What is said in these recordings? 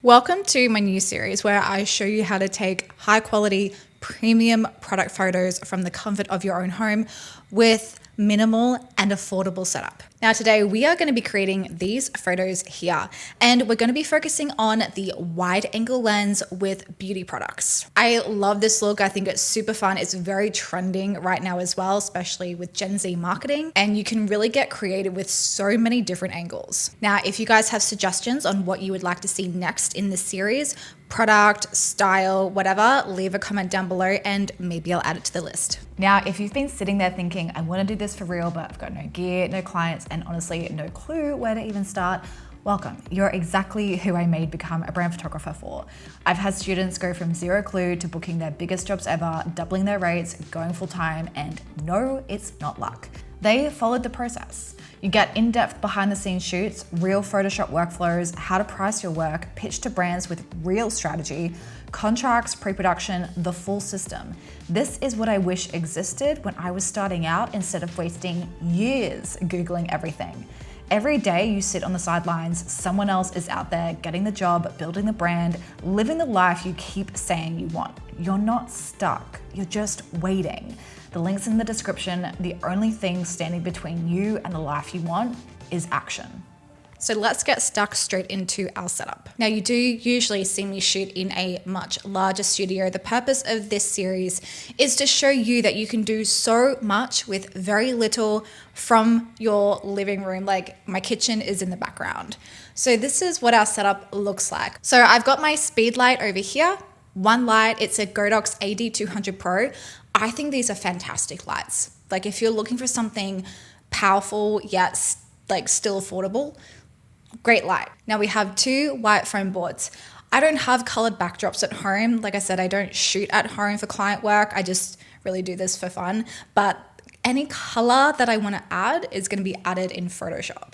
Welcome to my new series where I show you how to take high quality premium product photos from the comfort of your own home with minimal and affordable setup. Now today we are going to be creating these photos here, and we're going to be focusing on the wide angle lens with beauty products. I love this look. I think it's super fun. It's very trending right now as well, especially with Gen Z marketing, and you can really get creative with so many different angles. Now, if you guys have suggestions on what you would like to see next in this series, product, style, whatever, leave a comment down below and maybe I'll add it to the list. Now, if you've been sitting there thinking, I want to do this for real, but I've got no gear, no clients, and honestly, no clue where to even start, welcome. You're exactly who I made become a brand photographer for. I've had students go from zero clue to booking their biggest jobs ever, doubling their rates, going full time, and no, it's not luck. They followed the process. You get in-depth behind-the-scenes shoots, real Photoshop workflows, how to price your work, pitch to brands with real strategy, contracts, pre-production, the full system. This is what I wish existed when I was starting out instead of wasting years Googling everything. Every day you sit on the sidelines, someone else is out there getting the job, building the brand, living the life you keep saying you want. You're not stuck, you're just waiting. The link's in the description. The only thing standing between you and the life you want is action. So let's get stuck straight into our setup. Now, you do usually see me shoot in a much larger studio. The purpose of this series is to show you that you can do so much with very little from your living room. Like, my kitchen is in the background. So this is what our setup looks like. So I've got my speed light over here. One light, it's a Godox AD200 Pro. I think these are fantastic lights. Like, if you're looking for something powerful yet still affordable, great light. Now we have two white foam boards. I don't have colored backdrops at home. Like I said, I don't shoot at home for client work. I just really do this for fun. But any color that I want to add is going to be added in Photoshop.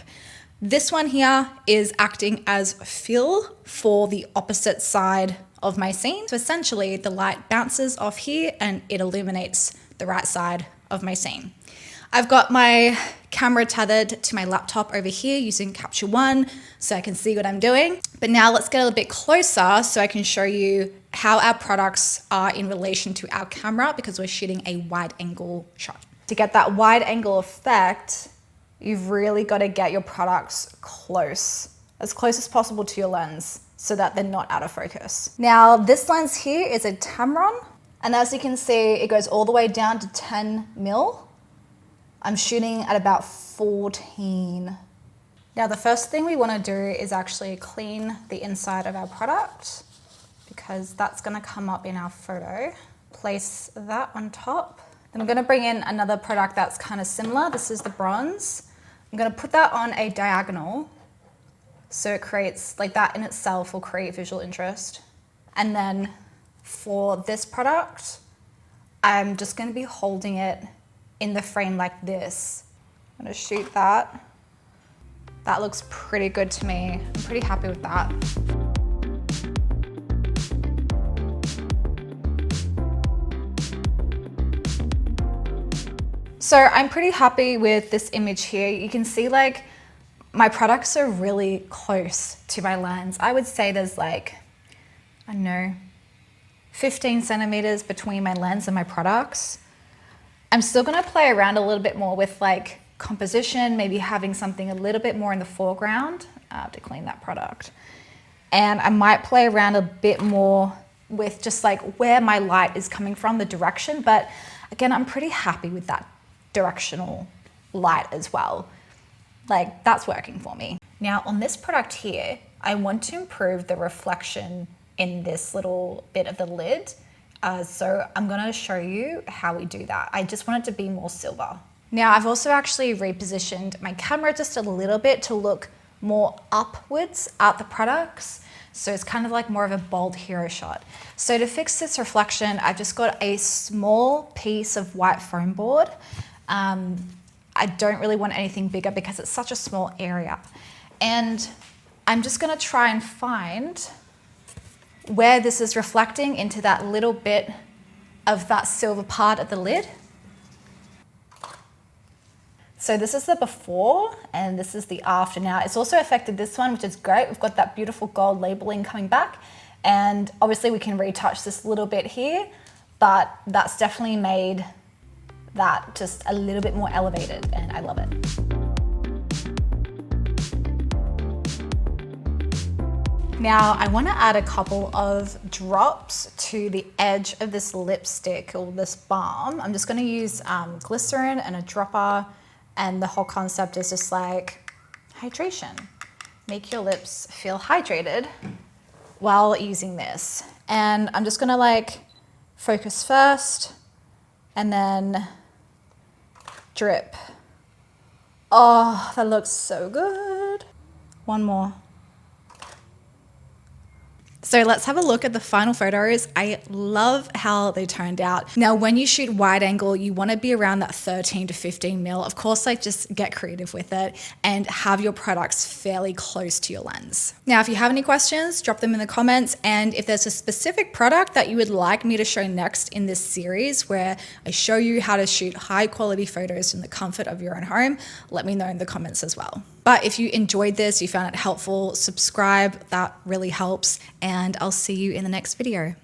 This one here is acting as fill for the opposite side of my scene. So essentially the light bounces off here and it illuminates the right side of my scene. I've got my camera tethered to my laptop over here using Capture One so I can see what I'm doing. But now let's get a little bit closer so I can show you how our products are in relation to our camera, because we're shooting a wide angle shot. To get that wide angle effect, you've really got to get your products as close as possible to your lens so that they're not out of focus. Now, this lens here is a Tamron, and as you can see, it goes all the way down to 10 mil. I'm shooting at about 14. Now, the first thing we want to do is actually clean the inside of our product, because that's going to come up in our photo. Place that on top. Then I'm going to bring in another product that's kind of similar. This is the bronze. I'm going to put that on a diagonal, so it creates, like, that in itself will create visual interest. And then for this product, I'm just going to be holding it in the frame like this. I'm going to shoot that. That looks pretty good to me. I'm pretty happy with that. So I'm pretty happy with this image here. You can see, like, my products are really close to my lens. I would say there's 15 centimeters between my lens and my products. I'm still gonna play around a little bit more with composition, maybe having something a little bit more in the foreground. I have to clean that product. And I might play around a bit more with just where my light is coming from, the direction. But again, I'm pretty happy with that directional light as well. That's working for me. Now on this product here, I want to improve the reflection in this little bit of the lid. So I'm gonna show you how we do that. I just want it to be more silver. Now I've also actually repositioned my camera just a little bit to look more upwards at the products. So it's kind of more of a bold hero shot. So to fix this reflection, I've just got a small piece of white foam board. I don't really want anything bigger because it's such a small area. And I'm just gonna try and find where this is reflecting into that little bit of that silver part of the lid. So this is the before and this is the after. Now it's also affected this one, which is great. We've got that beautiful gold labeling coming back, and obviously we can retouch this little bit here, but that's definitely made that just a little bit more elevated, and I love it. Now I want to add a couple of drops to the edge of this lipstick or this balm. I'm just going to use glycerin and a dropper, and the whole concept is just like hydration. Make your lips feel hydrated while using this. And I'm just going to like focus first and then drip. Oh, that looks so good. One more. So let's have a look at the final photos. I love how they turned out. Now, when you shoot wide angle, you want to be around that 13 to 15 mil. Of course, like just get creative with it and have your products fairly close to your lens. Now, if you have any questions, drop them in the comments. And if there's a specific product that you would like me to show next in this series where I show you how to shoot high quality photos from the comfort of your own home, let me know in the comments as well. But if you enjoyed this, you found it helpful, subscribe, that really helps, and I'll see you in the next video.